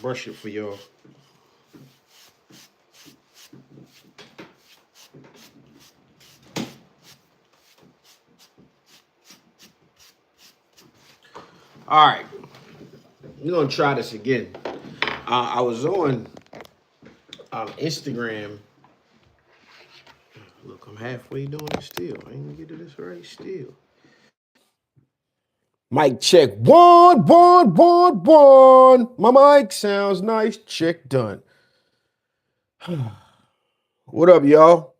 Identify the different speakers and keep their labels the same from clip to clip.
Speaker 1: crush it for y'all. All right, we're gonna try this again. I was on Instagram. Look, I'm halfway doing it still. I ain't gonna get to this right still. Mic check. One, one, one, one. My mic sounds nice. Check done. What up, y'all?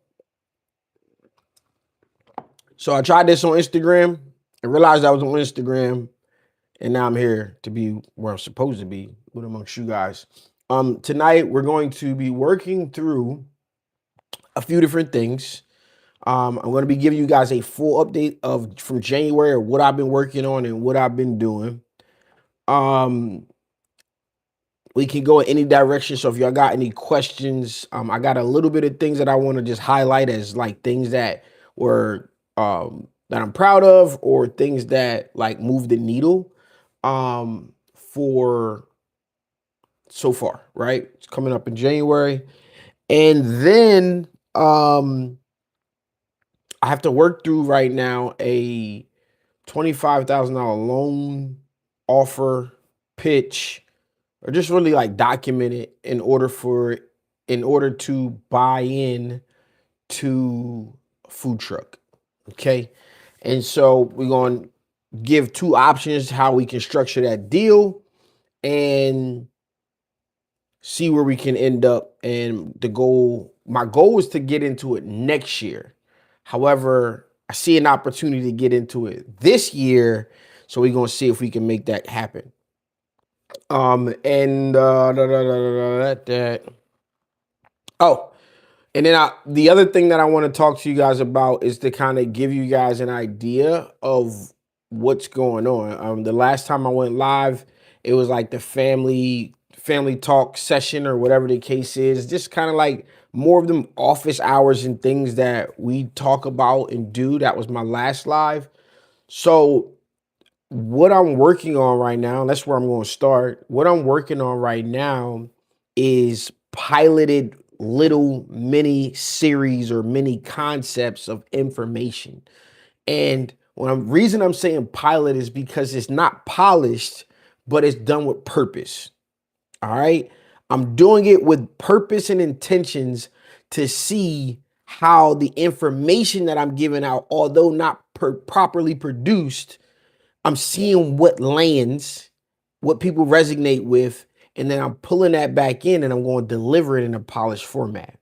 Speaker 1: So I tried this on Instagram and realized I was on Instagram, and now I'm here to be where I'm supposed to be, with amongst you guys. Tonight we're going to be working through a few different things. I'm going to be giving you guys a full update of from January of what I've been working on and what I've been doing. We can go in any direction. So if y'all got any questions, I got a little bit of things that I want to just highlight as like things that were that I'm proud of, or things that like move the needle for so far, right? It's coming up in January. And then I have to work through right now a $25,000 loan offer pitch, or just really like document it in order to buy in to a food truck. Okay. And so we're going to give two options how we can structure that deal and see where we can end up. And my goal is to get into it next year. However, I see an opportunity to get into it this year. So we're going to see if we can make that happen. And then the other thing that I want to talk to you guys about is to kind of give you guys an idea of what's going on. The last time I went live, it was like the family talk session or whatever the case is, just kind of like more of them office hours and things that we talk about and do. That was my last live. So what I'm working on right now, that's where I'm going to start. What I'm working on right now is piloted little mini series or mini concepts of information. And reason I'm saying pilot is because it's not polished, but it's done with purpose. All right. I'm doing it with purpose and intentions to see how the information that I'm giving out, although not properly produced, I'm seeing what lands, what people resonate with, and then I'm pulling that back in and I'm going to deliver it in a polished format.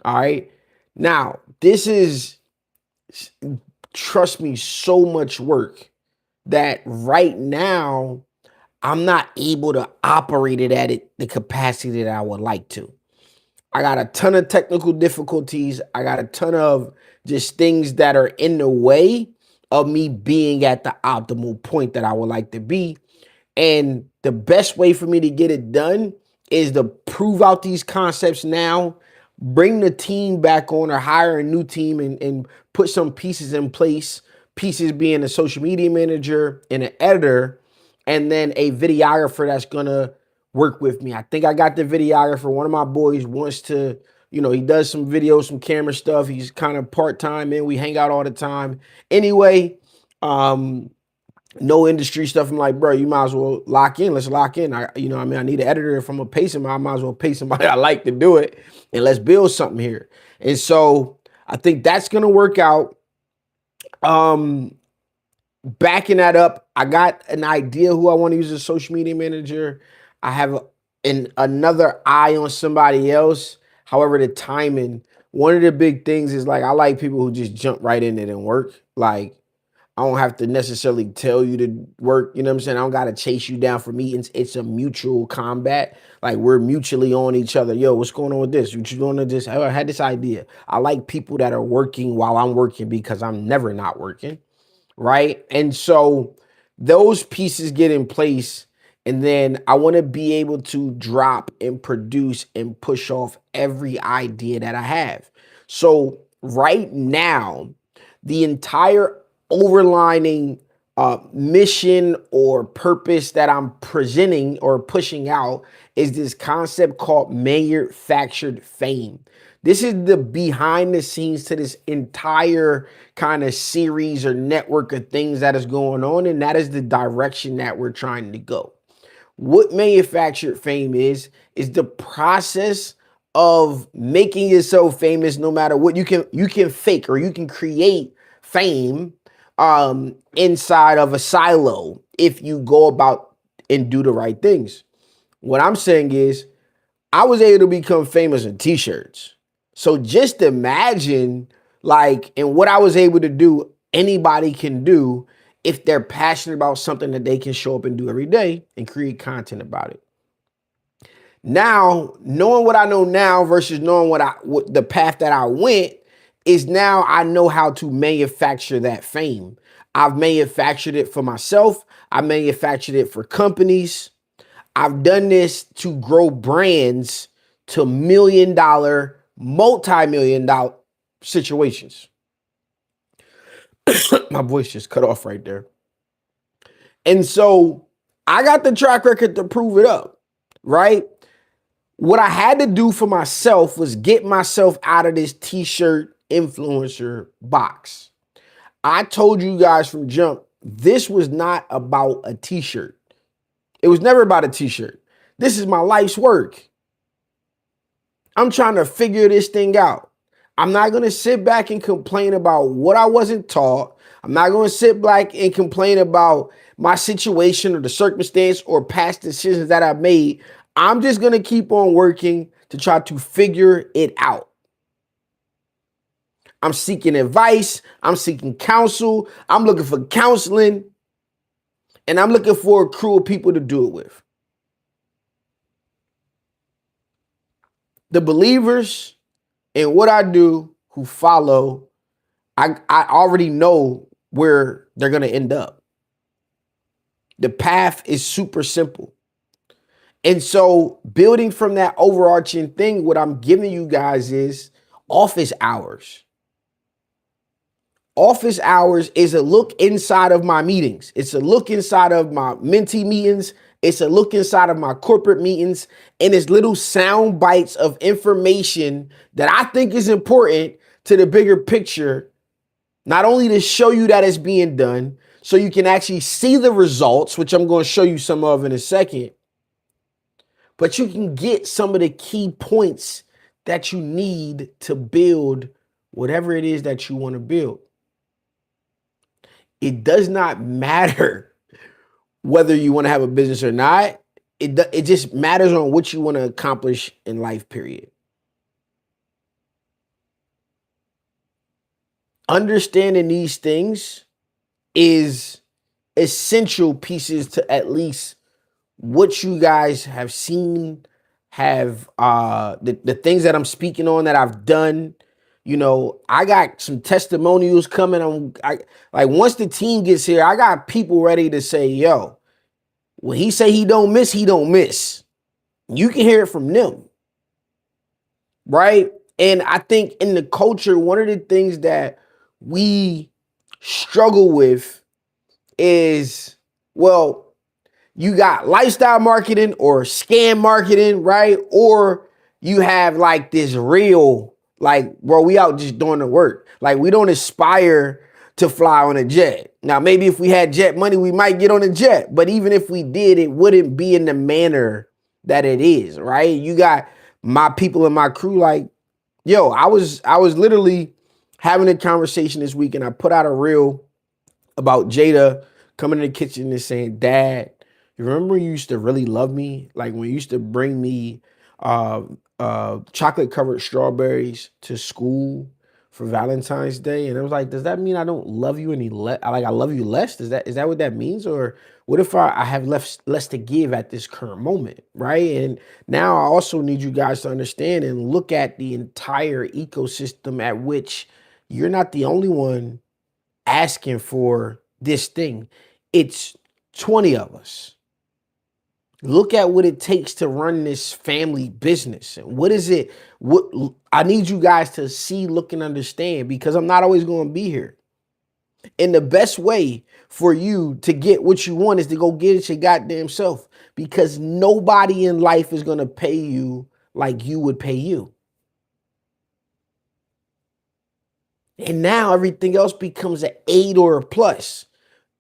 Speaker 1: All right. Now, this is, trust me, so much work that right now I'm not able to operate it at the capacity that I would like to. I got a ton of technical difficulties. I got a ton of just things that are in the way of me being at the optimal point that I would like to be. And the best way for me to get it done is to prove out these concepts now, bring the team back on or hire a new team and put some pieces in place, pieces being a social media manager and an editor, and then a videographer that's going to work with me. I think I got the videographer. One of my boys wants to, he does some videos, some camera stuff. He's kind of part-time and we hang out all the time. Anyway, no industry stuff. I'm like, bro, you might as well lock in. Let's lock in. I need an editor. If I'm gonna pay somebody, I might as well pay somebody I like to do it, and let's build something here. And so I think that's gonna work out. Backing that up, I got an idea who I want to use as a social media manager. I have another eye on somebody else. However, the timing, one of the big things is like, I like people who just jump right in it and work. Like, I don't have to necessarily tell you to work. You know what I'm saying? I don't got to chase you down for meetings. It's a mutual combat. Like, we're mutually on each other. Yo, what's going on with this? What you doing with this? I had this idea. I like people that are working while I'm working because I'm never not working. Right. And so those pieces get in place. And then I want to be able to drop and produce and push off every idea that I have. So right now, the entire overlining mission or purpose that I'm presenting or pushing out is this concept called manufactured fame. This is the behind the scenes to this entire kind of series or network of things that is going on, and that is the direction that we're trying to go. What manufactured fame is the process of making yourself famous. No matter what, you can fake or you can create fame inside of a silo if you go about and do the right things. What I'm saying is I was able to become famous in t-shirts. So just imagine, like, and what I was able to do, anybody can do if they're passionate about something that they can show up and do every day and create content about it. Now, knowing what I know now versus knowing what the path that I went is, now I know how to manufacture that fame. I've manufactured it for myself. I manufactured it for companies. I've done this to grow brands to $1 million, multi-million dollar situations. My voice just cut off right there. And so I got the track record to prove it up, right? What I had to do for myself was get myself out of this t-shirt influencer box. I told you guys from jump, this was not about a t-shirt. It was never about a t-shirt. This is my life's work. I'm trying to figure this thing out. I'm not going to sit back and complain about what I wasn't taught. I'm not going to sit back and complain about my situation or the circumstance or past decisions that I've made. I'm just going to keep on working to try to figure it out. I'm seeking advice. I'm seeking counsel. I'm looking for counseling. And I'm looking for a crew of people to do it with. The believers in what I do who follow, I already know where they're going to end up. The path is super simple. And so building from that overarching thing, what I'm giving you guys is office hours. Office hours is a look inside of my meetings. It's a look inside of my mentee meetings. It's a look inside of my corporate meetings, and it's little sound bites of information that I think is important to the bigger picture, not only to show you that it's being done, so you can actually see the results, which I'm going to show you some of in a second, but you can get some of the key points that you need to build whatever it is that you want to build. It does not matter whether you want to have a business or not. It just matters on what you want to accomplish in life, period. Understanding these things is essential pieces to at least what you guys have seen, have the things that I'm speaking on that I've done. You know, I got some testimonials coming. Like once the team gets here, I got people ready to say, yo, when he say he don't miss, he don't miss. You can hear it from them, right? And I think in the culture, one of the things that we struggle with is, well, you got lifestyle marketing or scam marketing, right? Or you have like this real, like, bro, we out just doing the work. Like, we don't aspire to fly on a jet. Now, maybe if we had jet money, we might get on a jet. But even if we did, it wouldn't be in the manner that it is, right? You got my people in my crew like, yo, I was literally having a conversation this week, and I put out a reel about Jada coming in the kitchen and saying, Dad, you remember you used to really love me? Like when you used to bring me chocolate covered strawberries to school for Valentine's Day. And it was like, does that mean I don't love you any less? Like I love you less? Is that what that means? Or what if I have less to give at this current moment, right? And now I also need you guys to understand and look at the entire ecosystem at which you're not the only one asking for this thing. It's 20 of us. Look at what it takes to run this family business. And what is it? What I need you guys to see, look, and understand, because I'm not always going to be here. And the best way for you to get what you want is to go get it your goddamn self, because nobody in life is going to pay you like you would pay you. And now everything else becomes an 8 or a plus.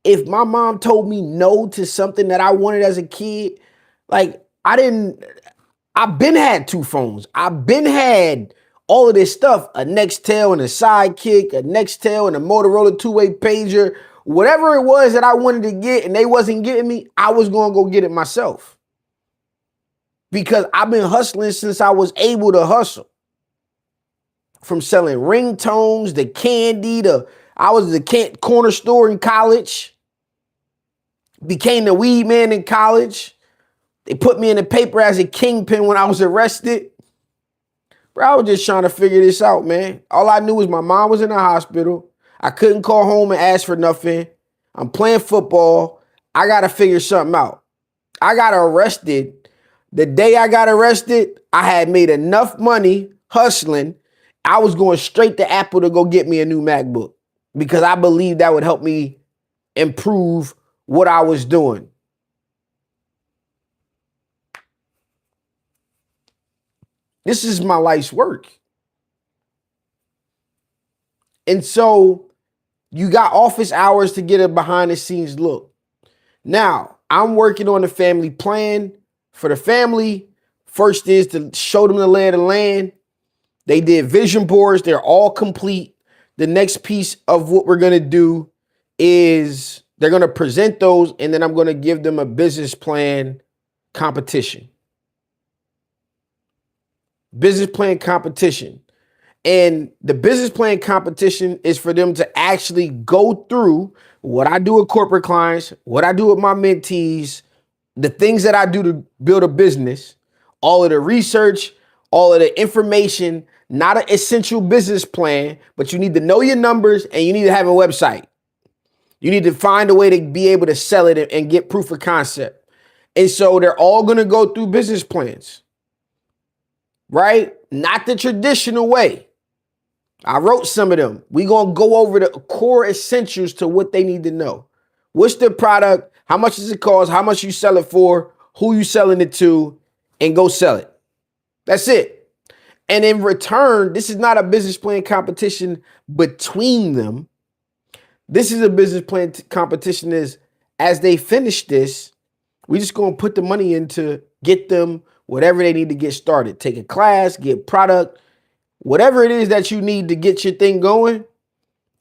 Speaker 1: If my mom told me no to something that I wanted as a kid, like I've been had 2 phones. I've been had all of this stuff, a Nextel and a Sidekick, a Nextel and a Motorola two-way pager, whatever it was that I wanted to get and they wasn't getting me, I was going to go get it myself. Because I've been hustling since I was able to hustle. From selling ringtones to candy I was the corner store in college. Became the weed man in college. They put me in the paper as a kingpin when I was arrested. Bro, I was just trying to figure this out, man. All I knew was my mom was in the hospital. I couldn't call home and ask for nothing. I'm playing football. I got to figure something out. I got arrested. The day I got arrested, I had made enough money hustling. I was going straight to Apple to go get me a new MacBook because I believed that would help me improve what I was doing. This is my life's work. And so you got office hours to get a behind the scenes look. Now, I'm working on the family plan for the family. First is to show them the lay of the land. They did vision boards. They're all complete. The next piece of what we're going to do is they're going to present those, and then I'm going to give them a business plan competition. Business plan competition. And the business plan competition is for them to actually go through what I do with corporate clients, what I do with my mentees, the things that I do to build a business, all of the research, all of the information, not an essential business plan, but you need to know your numbers and you need to have a website. You need to find a way to be able to sell it and get proof of concept. And so they're all going to go through business plans, right? Not the traditional way. I wrote some of them. We're going to go over the core essentials to what they need to know. What's the product? How much does it cost? How much you sell it for? Who you selling it to? And go sell it. That's it. And in return, this is not a business plan competition between them. This is a business plan competition as they finish this, we just going to put the money in to get them whatever they need to get started. Take a class, get product, whatever it is that you need to get your thing going,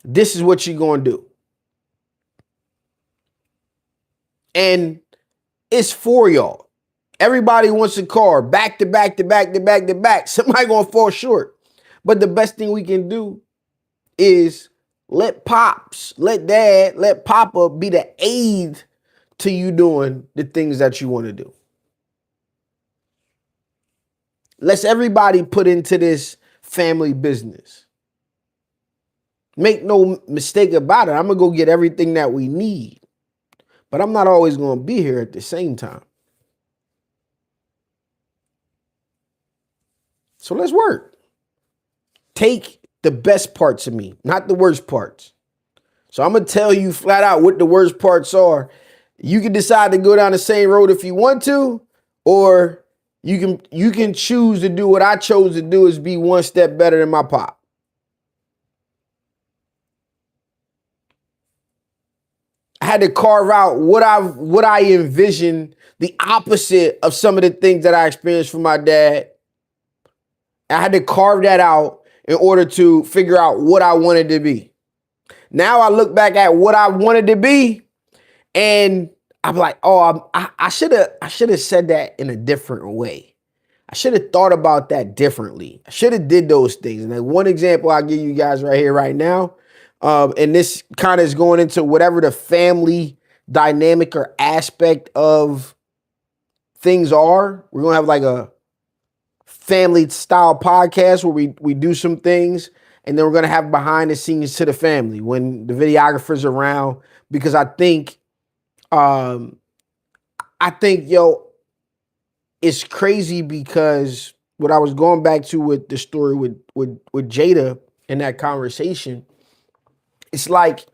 Speaker 1: this is what you're going to do. And it's for y'all. Everybody wants a car, back to back to back to back to back. Somebody going to fall short. But the best thing we can do is let pops, let dad, let papa be the aid to you doing the things that you want to do. Let's everybody put into this family business. Make no mistake about it. I'm going to go get everything that we need. But I'm not always going to be here at the same time. So let's work. Take the best parts of me, not the worst parts. So I'm going to tell you flat out what the worst parts are. You can decide to go down the same road if you want to, or you can choose to do what I chose to do, is be one step better than my pop. I had to carve out what I envisioned, the opposite of some of the things that I experienced from my dad. I had to carve that out in order to figure out what I wanted to be. Now I look back at what I wanted to be, and I'm like, oh, I should have said that in a different way. I should have thought about that differently. I should have did those things. And like one example I'll give you guys right here, right now, and this kind of is going into whatever the family dynamic or aspect of things are. We're going to have like a family style podcast where we do some things, and then we're going to have behind the scenes to the family when the videographer's around, because I think, yo, it's crazy, because what I was going back to with the story with Jada in that conversation, it's like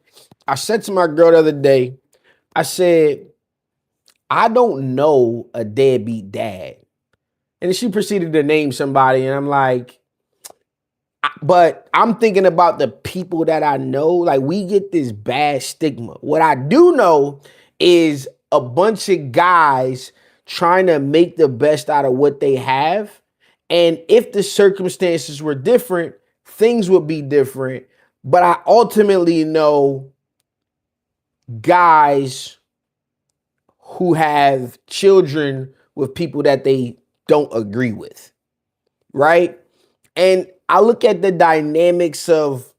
Speaker 1: I said to my girl the other day, I said, I don't know a deadbeat dad. And she proceeded to name somebody, and I'm like, but I'm thinking about the people that I know. Like, we get this bad stigma. What I do know is a bunch of guys trying to make the best out of what they have. And if the circumstances were different, things would be different. But I ultimately know guys who have children with people that they don't agree with, right? And I look at the dynamics of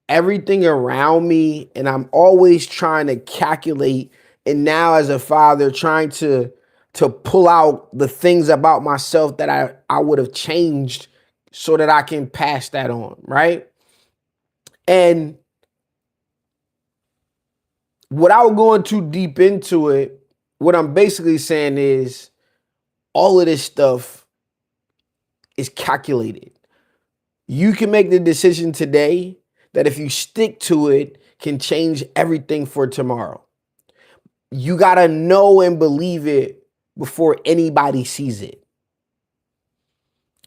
Speaker 1: everything around me, and I'm always trying to calculate. And now, as a father, trying to pull out the things about myself that I would have changed so that I can pass that on, right? And without going too deep into it, what I'm basically saying is all of this stuff is calculated. You can make the decision today that, if you stick to it, can change everything for tomorrow. You got to know and believe it before anybody sees it.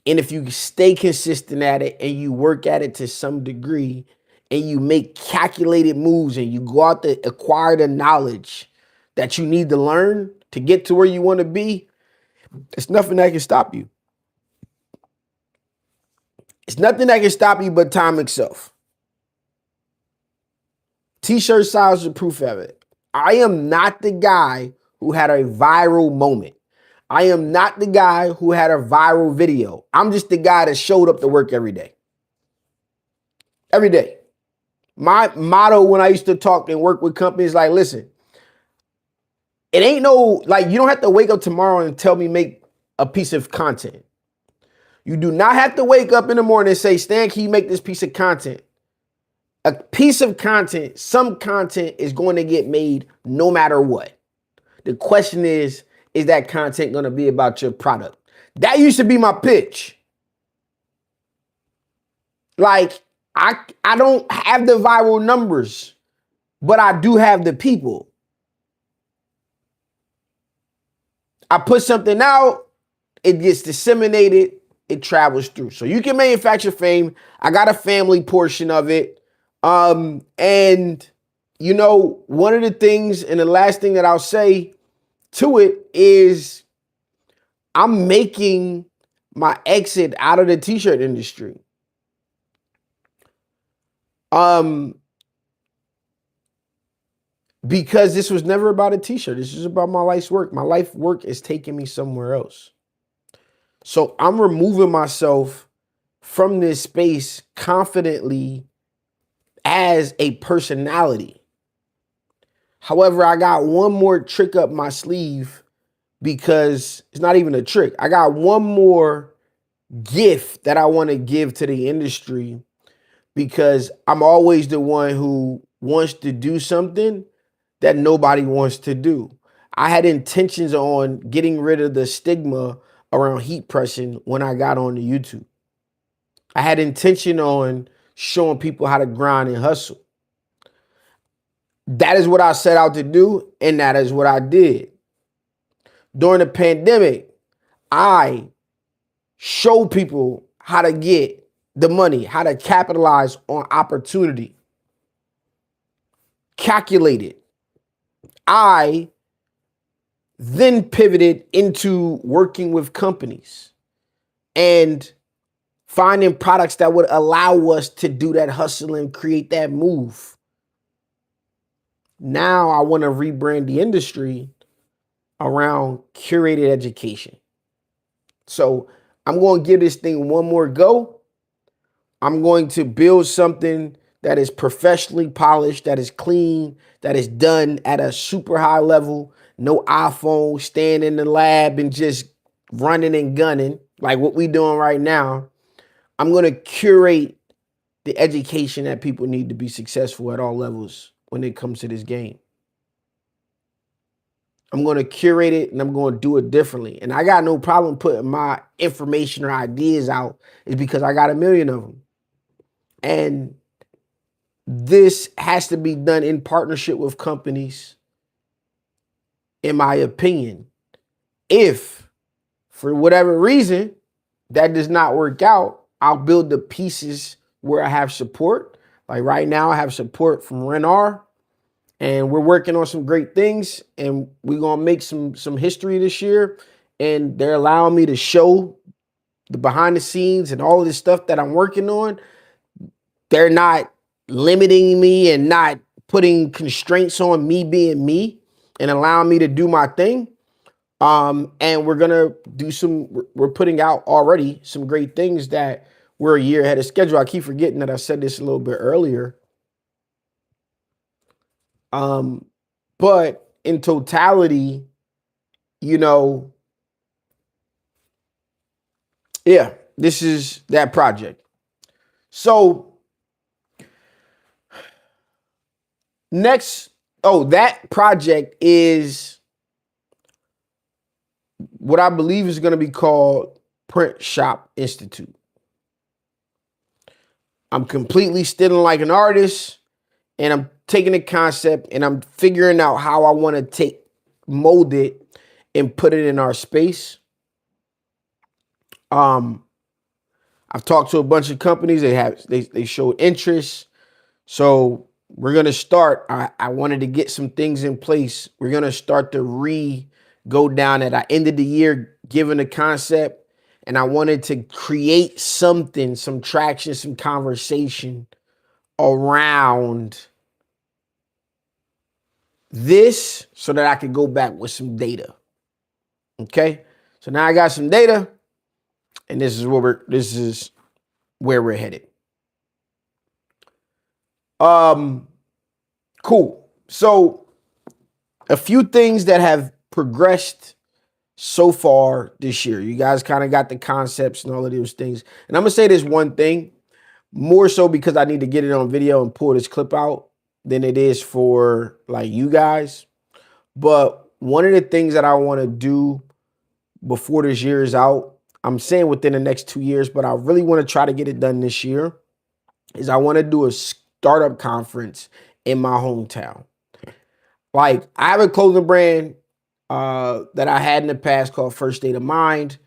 Speaker 1: And if you stay consistent at it and you work at it to some degree and you make calculated moves and you go out to acquire the knowledge that you need to learn to get to where you want to be, there's nothing that can stop you. It's nothing that can stop you but time itself. T-shirt size is proof of it. I am not the guy who had a viral moment. I am not the guy who had a viral video. I'm just the guy that showed up to work every day. Every day. My motto when I used to talk and work with companies, like, listen, it ain't no, like, you don't have to wake up tomorrow and tell me make a piece of content. You do not have to wake up in the morning and say, Stan, can you make this piece of content? A piece of content, some content is going to get made no matter what. The question is that content going to be about your product? That used to be my pitch. Like, I don't have the viral numbers, but I do have the people. I put something out, it gets disseminated, it travels through. So you can manufacture fame. I got a family portion of it. And you know, one of the things, and the last thing that I'll say to it is, I'm making my exit out of the t-shirt industry. Because this was never about a t-shirt. This is about my life's work. My life work is taking me somewhere else. So I'm removing myself from this space confidently as a personality. However, I got one more trick up my sleeve, because it's not even a trick. I got one more gift that I want to give to the industry, because I'm always the one who wants to do something that nobody wants to do. I had intentions on getting rid of the stigma around heat pressing when I got on the YouTube. I had intention on showing people how to grind and hustle. That is what I set out to do, and that is what I did. During the pandemic, I showed people how to get the money, how to capitalize on opportunity. Calculated. I then pivoted into working with companies and finding products that would allow us to do that hustle and create that move. Now I want to rebrand the industry around curated education. So I'm going to give this thing one more go. I'm going to build something that is professionally polished, that is clean, that is done at a super high level. No iPhone, staying in the lab and just running and gunning like what we doing right now. I'm going to curate the education that people need to be successful at all levels when it comes to this game. I'm going to curate it, and I'm going to do it differently. And I got no problem putting my information or ideas out, is because I got a million of them. And this has to be done in partnership with companies, in my opinion. If for whatever reason that does not work out, I'll build the pieces where I have support. Like right now, I have support from Renar, and we're working on some great things, and we're gonna make some history this year. And they're allowing me to show the behind the scenes and all of this stuff that I'm working on. They're not limiting me and not putting constraints on me being me and allowing me to do my thing. And we're gonna do we're putting out already some great things that we're a year ahead of schedule. I keep forgetting that I said this a little bit earlier. But in totality, you know, yeah, this is that project. So next, that project is what I believe is going to be called Print Shop Institute. I'm completely stealing like an artist, and I'm taking a concept and I'm figuring out how I want to mold it and put it in our space. I've talked to a bunch of companies. They showed interest. So we're gonna start. I wanted to get some things in place. We're gonna start to go down at I ended the year given a concept, and I wanted to create something, some traction, some conversation around this so that I could go back with some data. Okay. So now I got some data, and this is where we're headed. Cool. So a few things that have progressed so far this year. You guys kind of got the concepts and all of those things. And I'm gonna say this one thing more so because I need to get it on video and pull this clip out than it is for like you guys. But one of the things that I want to do before this year is out, I'm saying within the next 2 years, but I really want to try to get it done this year, is I want to do a startup conference in my hometown. Like I have a clothing brand that I had in the past called First State of Mind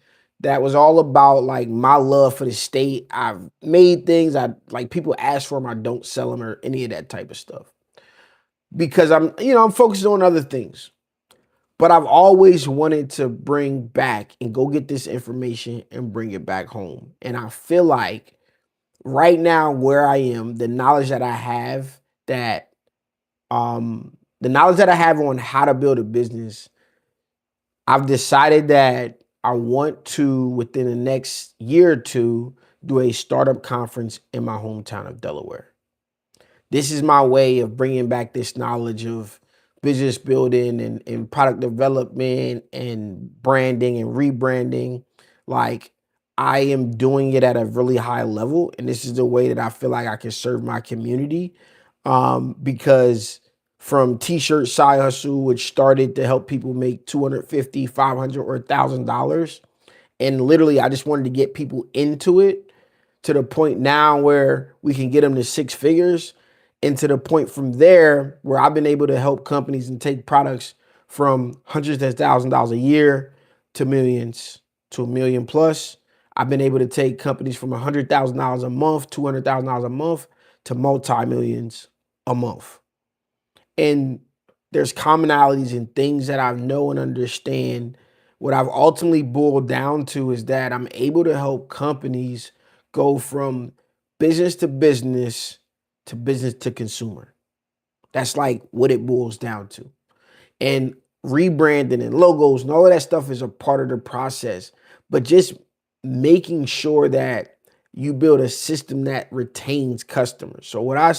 Speaker 1: that was all about like my love for the state. I've made things I like, people ask for them, I don't sell them or any of that type of stuff because I'm focused on other things. But I've always wanted to bring back and go get this information and bring it back home. And I feel like right now where I am, the knowledge that I have on how to build a business, I've decided that I want to, within the next year or two, do a startup conference in my hometown of Delaware. This is my way of bringing back this knowledge of business building and product development and branding and rebranding. Like I am doing it at a really high level. And this is the way that I feel like I can serve my community. Because from t-shirt side hustle, which started to help people make $250, $500, or $1,000. And literally, I just wanted to get people into it to the point now where we can get them to 6 figures. And to the point from there where I've been able to help companies and take products from hundreds of $1,000s a year to millions to $1 million plus. I've been able to take companies from $100,000 a month, $200,000 a month to multi-millions a month. And there's commonalities and things that I know and understand. What I've ultimately boiled down to is that I'm able to help companies go from business to consumer. That's like what it boils down to. And rebranding and logos and all of that stuff is a part of the process. But just making sure that you build a system that retains customers. So what I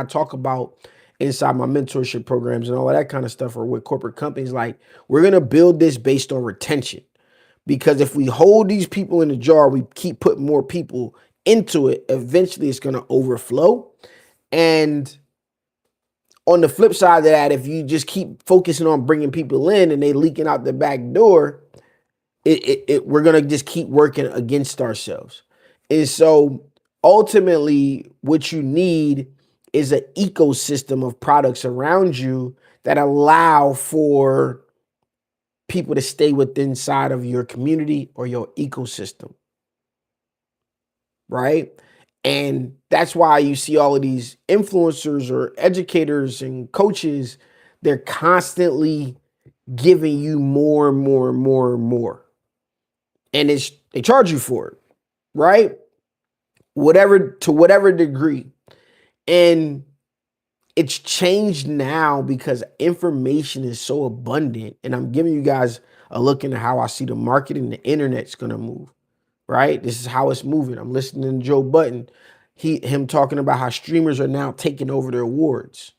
Speaker 1: talk about inside my mentorship programs and all of that kind of stuff, or with corporate companies, like we're gonna build this based on retention. Because if we hold these people in the jar, we keep putting more people into it, eventually it's gonna overflow. And on the flip side of that, if you just keep focusing on bringing people in and they leaking out the back door, we're going to just keep working against ourselves. And so ultimately what you need is an ecosystem of products around you that allow for people to stay within inside of your community or your ecosystem, right? And that's why you see all of these influencers or educators and coaches, they're constantly giving you more and more and more and more. And they charge you for it, right? Whatever degree. And it's changed now because information is so abundant. And I'm giving you guys a look into how I see the market and the internet's gonna move, right? This is how it's moving. I'm listening to Joe Budden, him talking about how streamers are now taking over their awards,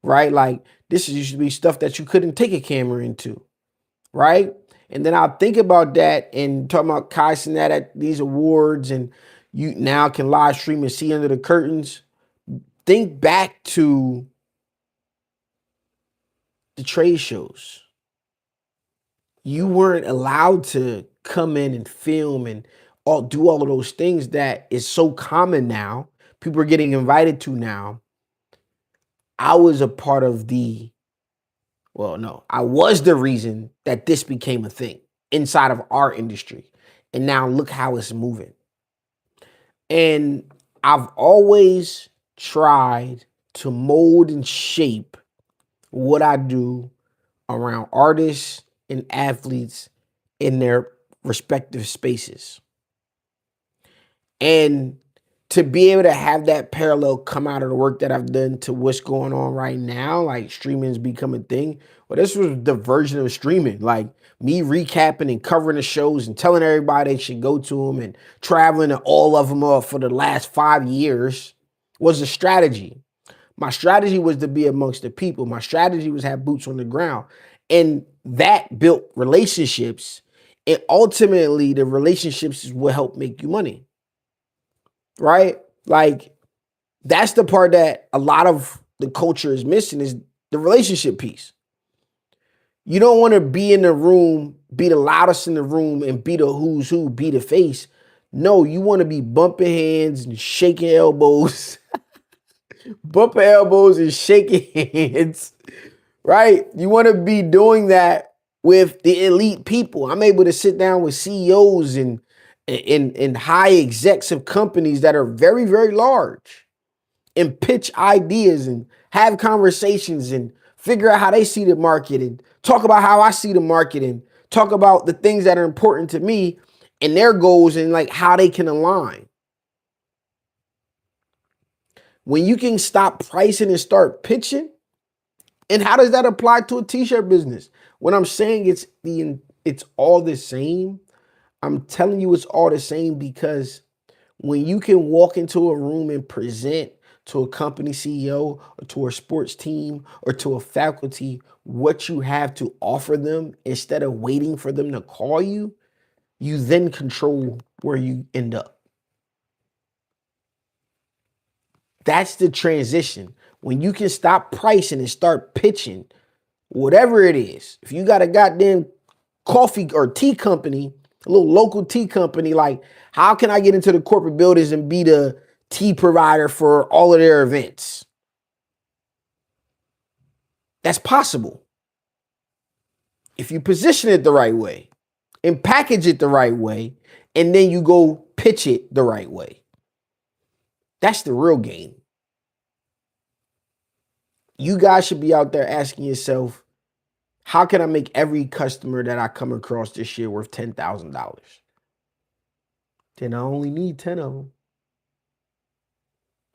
Speaker 1: right? Like this used to be stuff that you couldn't take a camera into, right? And then I'll think about that and talking about Kai Cenat at these awards, and you now can live stream and see under the curtains. Think back to the trade shows. You weren't allowed to come in and film and do all of those things that is so common now. People are getting invited to now. I was a part of I was the reason that this became a thing inside of our industry. And now look how it's moving. And I've always tried to mold and shape what I do around artists and athletes in their respective spaces. And to be able to have that parallel come out of the work that I've done to what's going on right now, like streaming has become a thing. Well, this was the version of streaming, like me recapping and covering the shows and telling everybody they should go to them and traveling to all of them for the last 5 years was a strategy. My strategy was to be amongst the people. My strategy was have boots on the ground. And that built relationships. And ultimately, the relationships is what help make you money. Right? Like, that's the part that a lot of the culture is missing, is the relationship piece. You don't want to be in the room, be the loudest in the room, and be the who's who, be the face. No, you want to be bumping hands and shaking elbows. Bumping elbows and shaking hands, right? You want to be doing that with the elite people. I'm able to sit down with CEOs and high execs of companies that are very, very large and pitch ideas and have conversations and figure out how they see the market and talk about how I see the market and talk about the things that are important to me and their goals and like how they can align. When you can stop pricing and start pitching, and how does that apply to a t-shirt business? When I'm saying it's all the same, I'm telling you it's all the same because when you can walk into a room and present to a company CEO or to a sports team or to a faculty what you have to offer them instead of waiting for them to call you, you then control where you end up. That's the transition. When you can stop pricing and start pitching, whatever it is. If you got a goddamn coffee or tea company, a little local tea company, like, how can I get into the corporate buildings and be the tea provider for all of their events? That's possible. If you position it the right way and package it the right way, and then you go pitch it the right way. That's the real game. You guys should be out there asking yourself, how can I make every customer that I come across this year worth $10,000? Then I only need 10 of them.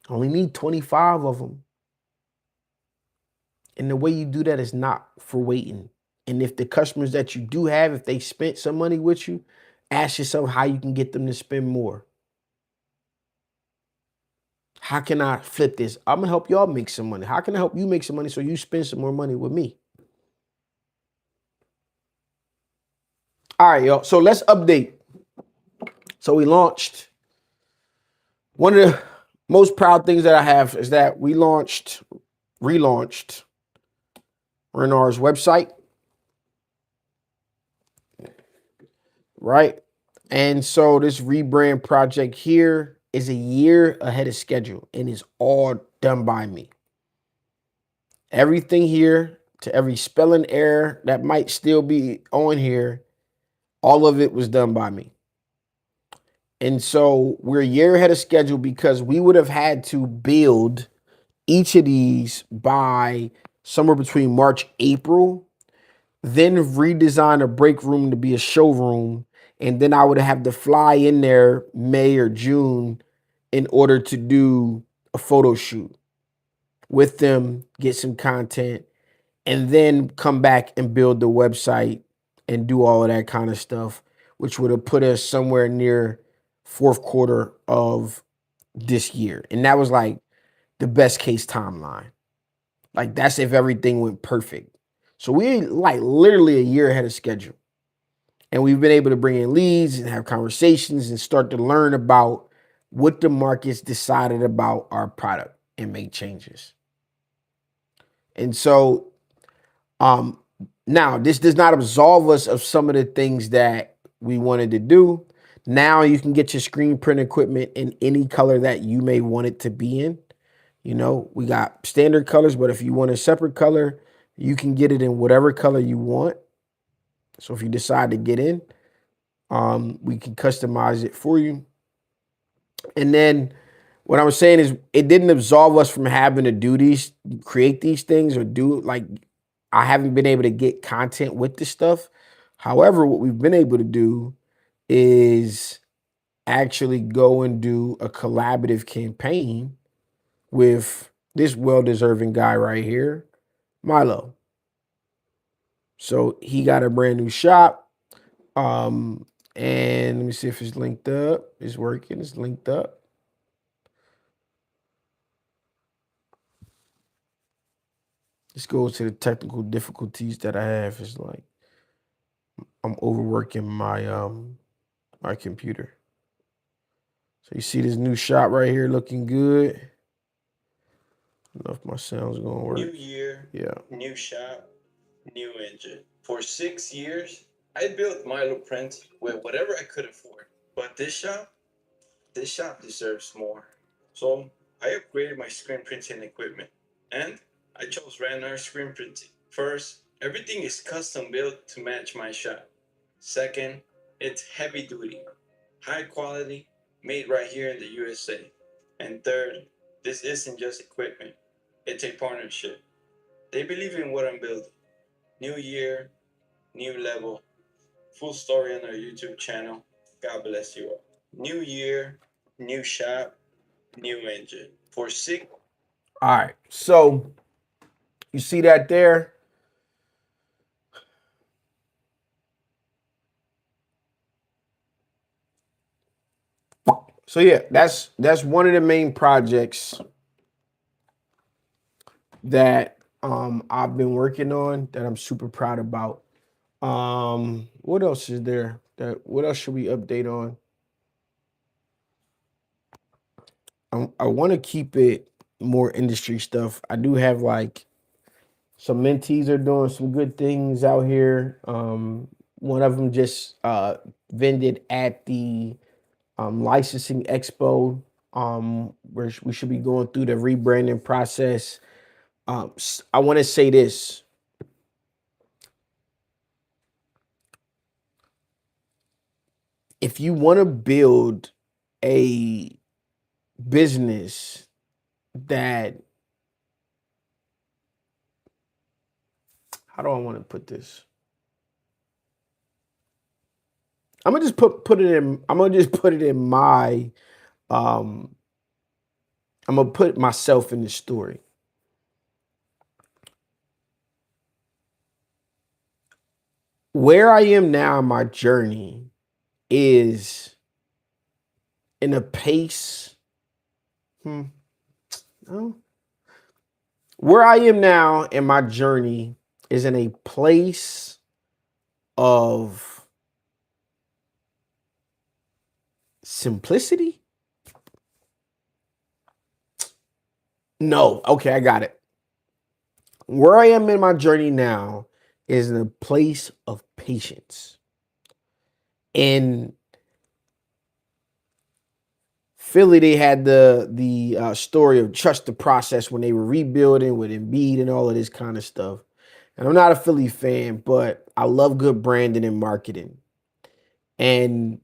Speaker 1: I only need 25 of them. And the way you do that is not for waiting. And if the customers that you do have, if they spent some money with you, ask yourself how you can get them to spend more. How can I flip this? I'm gonna help y'all make some money. How can I help you make some money so you spend some more money with me? All right, y'all. So let's update. So we launched. One of the most proud things that I have is that we relaunched Renard's website. Right? And so this rebrand project here is a year ahead of schedule and is all done by me. Everything here, to every spelling error that might still be on here, all of it was done by me. And so we're a year ahead of schedule because we would have had to build each of these by somewhere between March, April, then redesign a break room to be a showroom. And then I would have to fly in there May or June in order to do a photo shoot with them, get some content, and then come back and build the website and do all of that kind of stuff, which would have put us somewhere near fourth quarter of this year. And that was like the best case timeline. Like that's if everything went perfect. So we like literally a year ahead of schedule. And we've been able to bring in leads and have conversations and start to learn about what the market's decided about our product and make changes. And so now this does not absolve us of some of the things that we wanted to do. Now you can get your screen print equipment in any color that you may want it to be in. You know, we got standard colors, but if you want a separate color, you can get it in whatever color you want. So if you decide to get in, we can customize it for you. And then what I was saying is it didn't absolve us from having to do these, create these things or do like, I haven't been able to get content with this stuff. However, what we've been able to do is actually go and do a collaborative campaign with this well-deserving guy right here, Milo. So he got a brand new shop. And let me see if it's linked up. It's working. It's linked up. Let's go to the technical difficulties that I have. It's like I'm overworking my my computer. So you see this new shop right here looking good. I don't know if my sound's gonna work.
Speaker 2: New year,
Speaker 1: Yeah.
Speaker 2: new shop, new engine. For 6 years, I built Milo Print with whatever I could afford. But this shop deserves more. So I upgraded my screen printing equipment and I chose Renar Screen Printing. First, everything is custom built to match my shop. Second, it's heavy duty, high quality, made right here in the USA. And third, this isn't just equipment, it's a partnership. They believe in what I'm building. New year, new level. Full story on our YouTube channel. God bless you all. New year, new shop, new engine. For six.
Speaker 1: All right. So you see that there? So yeah, that's one of the main projects that I've been working on that I'm super proud about. What else is there? What else should we update on? I want to keep it more industry stuff. I do have like some mentees are doing some good things out here. One of them just vended at the licensing expo, where we should be going through the rebranding process. I want to say this. If you want to build a business that, how do I want to put this? I'm gonna just put it in. I'm gonna just put it in my. Um, I'm gonna put myself in the story. Where I am now in my journey is in a pace. No. Where I am now in my journey is in a place of simplicity. No, okay, I got it. Where I am in my journey now is in a place of patience. And Philly, they had the story of trust the process when they were rebuilding with Embiid and all of this kind of stuff. And I'm not a Philly fan, but I love good branding and marketing. And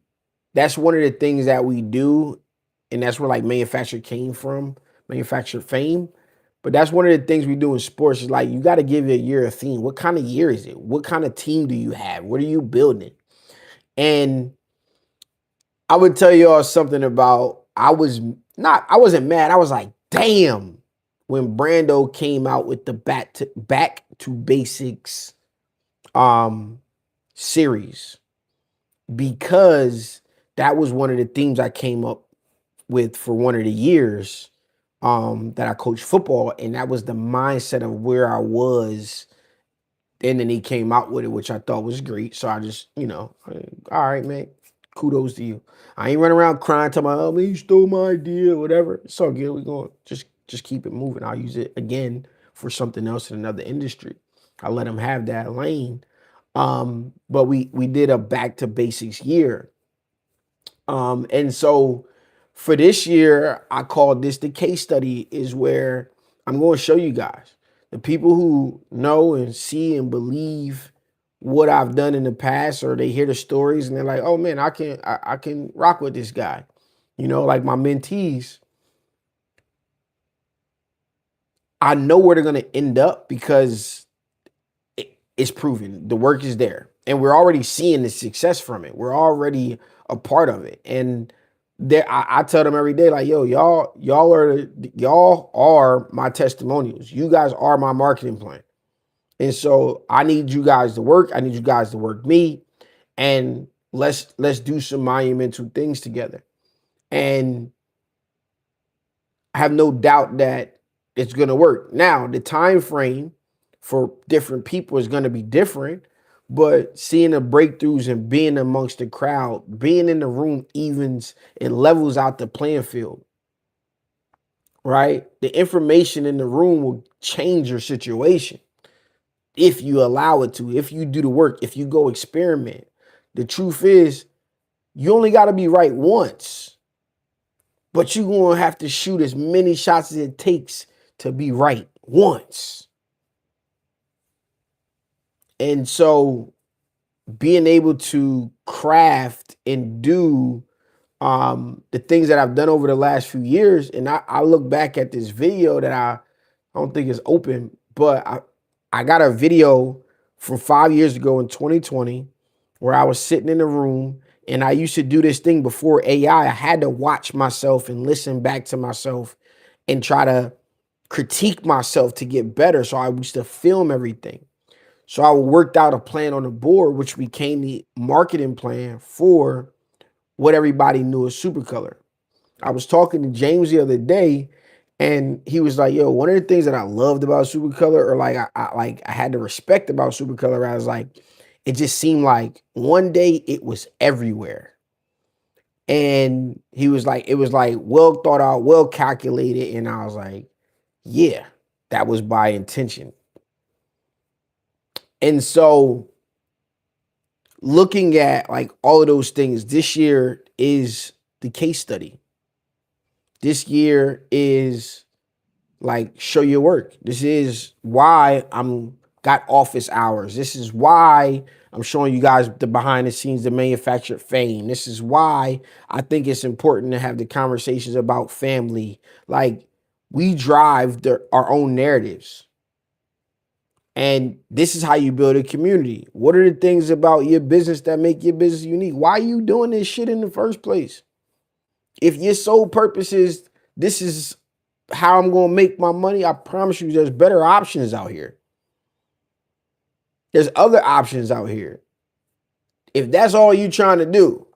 Speaker 1: that's one of the things that we do. And that's where like manufacturer came from, manufacturer fame. But that's one of the things we do in sports is like you got to give it a year a theme. What kind of year is it? What kind of team do you have? What are you building? And I would tell y'all something about I wasn't mad. I was like, damn, when Brando came out with the back to basics series, because that was one of the themes I came up with for one of the years that I coached football, and that was the mindset of where I was. And then he came out with it, which I thought was great. So I just, all right, man, kudos to you. I ain't running around crying, talking about, oh man, you stole my idea, whatever. It's all good. We're going to just keep it moving. I'll use it again for something else in another industry. I let him have that lane. But we did a back to basics year. And so for this year, I called this the case study, is where I'm going to show you guys, the people who know and see and believe what I've done in the past, or they hear the stories and they're like, oh man, I can rock with this guy. Like my mentees, I know where they're going to end up because it's proven. The work is there. And we're already seeing the success from it. We're already a part of it. And I tell them every day, like, yo, y'all are my testimonials. You guys are my marketing plan. And so I need you guys to work. I need you guys to work me. And let's do some monumental things together. And I have no doubt that it's going to work. Now, the time frame for different people is going to be different, but seeing the breakthroughs and being amongst the crowd, being in the room evens and levels out the playing field, right? The information in the room will change your situation if you allow it to, if you do the work, if you go experiment. The truth is, you only got to be right once, but you're going to have to shoot as many shots as it takes to be right once. And so being able to craft and do the things that I've done over the last few years, and I look back at this video that I don't think is open, but I got a video from 5 years ago in 2020 where I was sitting in a room, and I used to do this thing before AI. I had to watch myself and listen back to myself and try to critique myself to get better. So I used to film everything. So I worked out a plan on the board, which became the marketing plan for what everybody knew as Supercolor. I was talking to James the other day, and he was like, yo, one of the things that I loved about Supercolor, or like I had to respect about Supercolor, I was like, it just seemed like one day it was everywhere. And he was like, it was like well thought out, well calculated. And I was like, yeah, that was by intention. And so looking at like all of those things, this year is the case study. This year is like show your work. This is why I'm got office hours. This is why I'm showing you guys the behind the scenes, the manufactured fame. This is why I think it's important to have the conversations about family. Like we drive our own narratives. And this is how you build a community. What are the things about your business that make your business unique? Why are you doing this shit in the first place? If your sole purpose is this is how I'm going to make my money, I promise you there's better options out here. There's other options out here. If that's all you're trying to do.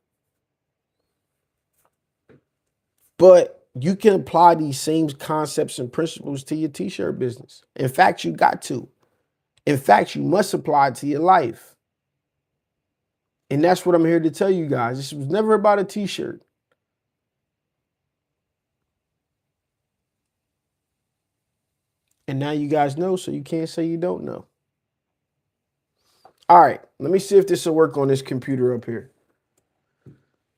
Speaker 1: But you can apply these same concepts and principles to your t-shirt business. In fact, you got to. In fact, you must apply it to your life. And that's what I'm here to tell you guys. This was never about a t-shirt. And now you guys know, so you can't say you don't know. All right, let me see if this will work on this computer up here.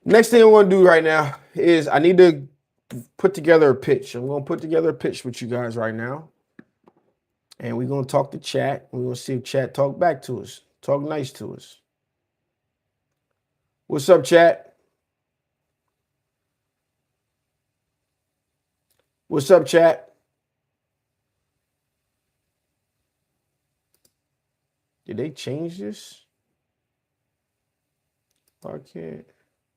Speaker 1: Next thing I want to do right now is I need to put together a pitch. I'm going to put together a pitch with you guys right now. And we're going to talk to chat. We're going to see if chat talk back to us. Talk nice to us. What's up, chat? What's up, chat? Did they change this? I can't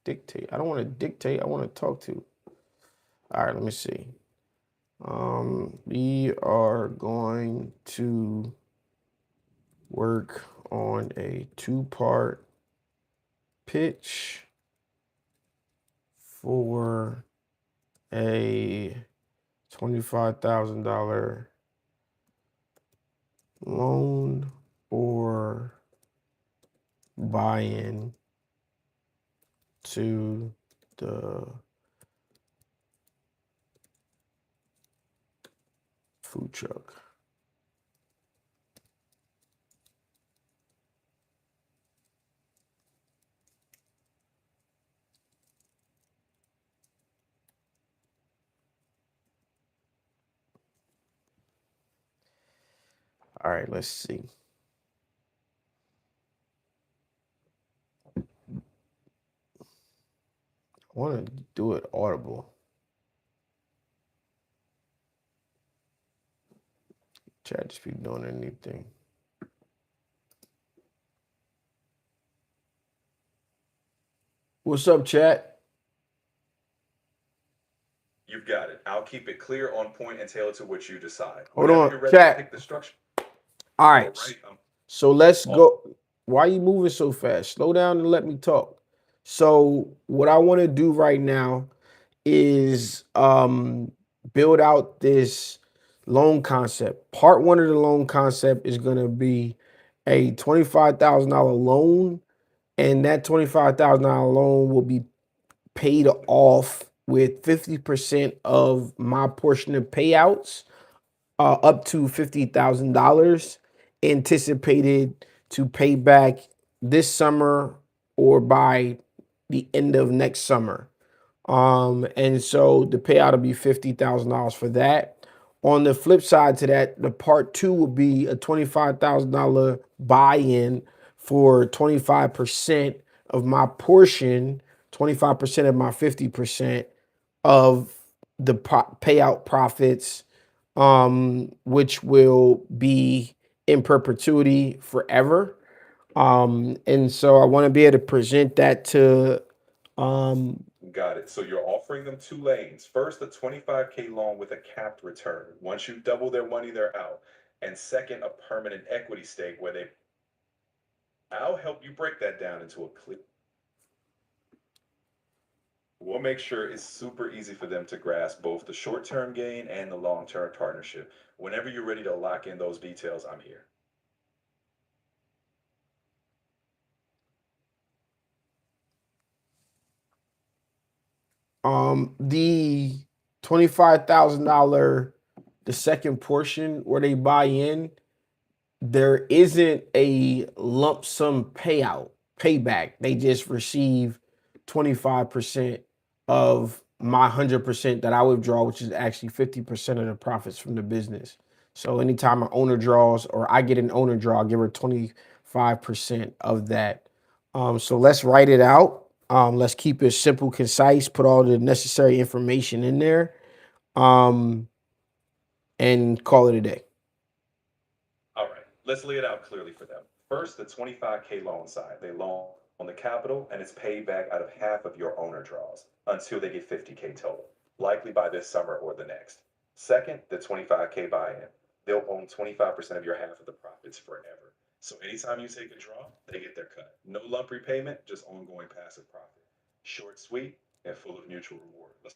Speaker 1: dictate. I don't want to dictate. I want to talk to. All right, let me see. We are going to work on a 2-part pitch for a $25,000 loan or buy-in to the food truck. All right, let's see. I want to do it audible. Chat just be doing anything. What's up, chat?
Speaker 3: You've got it. I'll keep it clear, on point, and tailored to what you decide.
Speaker 1: Hold
Speaker 3: Whenever
Speaker 1: on,
Speaker 3: you're ready
Speaker 1: chat.
Speaker 3: to pick the structure.
Speaker 1: All right.
Speaker 3: Right.
Speaker 1: So let's go. Why are you moving so fast? Slow down and let me talk. So what I want to do right now is build out this loan concept. Part 1 of the loan concept is going to be a $25,000 loan, and that $25,000 loan will be paid off with 50% of my portion of payouts, up to $50,000, anticipated to pay back this summer or by the end of next summer. And so the payout will be $50,000 for that. On the flip side to that, the part 2 will be a $25,000 buy-in for 25% of my portion, 25% of my 50% of the payout profits, which will be in perpetuity forever. And so I want to be able to present that to
Speaker 3: Got it. So you're offering them 2 lanes. First, a 25K loan with a capped return. Once you double their money, they're out. And second, a permanent equity stake where they. I'll help you break that down into a clear. We'll make sure it's super easy for them to grasp both the short-term gain and the long-term partnership. Whenever you're ready to lock in those details, I'm here.
Speaker 1: the $25,000, the second portion where they buy in, there isn't a lump sum payback. They just receive 25% of my 100% that I withdraw, which is actually 50% of the profits from the business. So anytime an owner draws or I get an owner draw, I give her 25% of that. So let's write it out. Let's keep it simple, concise, put all the necessary information in there, and call it a day.
Speaker 3: All right, let's lay it out clearly for them. First, the 25K loan side. They loan on the capital and it's paid back out of half of your owner draws until they get 50K total, likely by this summer or the next. Second, the 25K buy-in. They'll own 25% of your half of the profits forever. So anytime you take a draw, they get their cut. No lump repayment, just ongoing passive profit. Short, sweet, and full of mutual reward. Let's